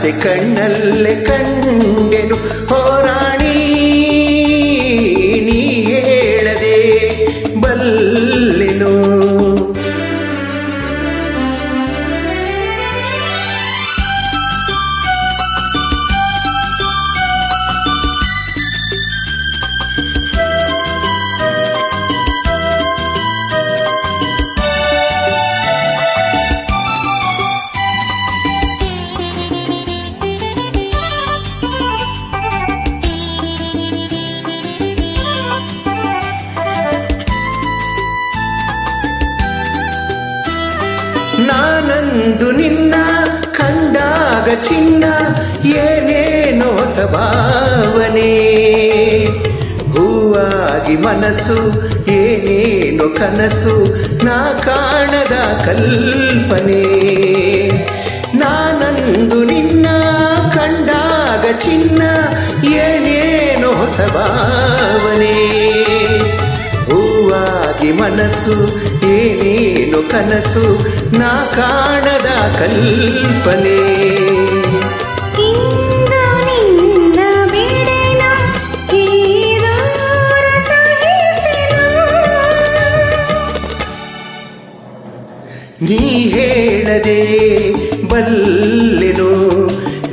ನಿನ್ನಾಸೆ ಕಣ್ಣಲ್ಲೇ ಕಂಡೆನು ಹೋರಾಣಿ ನೀ ಹೇಳದೆ ಬಲ್ಲೆನು. ನಾನಂದು ನಿನ್ನ ಕಂಡಾಗ ಚಿನ್ನ ಏನೇನೋ ಸಭಾವನೆ, ಹೂವಾಗಿ ಮನಸ್ಸು ಏನೇನೋ ಕನಸು ನಾ ಕಾಣದ ಕಲ್ಪನೆ. ನಾನಂದು ನಿನ್ನ ಕಂಡಾಗ ಚಿನ್ನ ಏನೇನೋ ಸಭಾವನೆ, ಹೂವಾಗಿ ಮನಸ್ಸು ಏನೇನು ಕನಸು ನಾ ಕಾಣದ ಕಲ್ಪನೆ. ನೀ ಹೇಳದೆ ಬಲ್ಲೆನು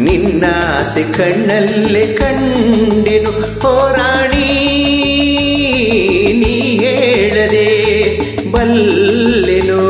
ನಿನ್ನಾಸೆ ಕಣ್ಣಲ್ಲೇ ಕಂಡೆನು ಹೋರಾಣಿ ನೀ ಹೇಳದೆ ಬಲ್ಲೆನು.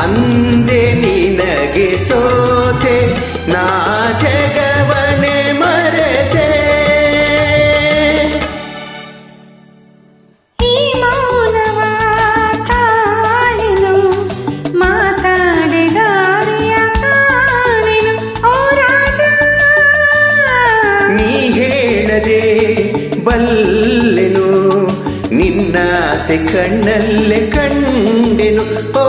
ಅಂದೆ ನಿನಗೆ ಸೋತೆ ನಾ ಜಗವನೆ ಮರೆತೆ, ಈ ಮೌನವ ತಾಳೆನು ಮಾತಾಡೆಗಾರಿಯ ಕಾಣೆನು ಓ ರಾಜ. ನೀ ಹೇಳದೆ ಬಲ್ಲೆನು ನಿನ್ನಾಸೆ ಕಣ್ಣಲ್ಲೇ ಕಂಡೆನು ಓ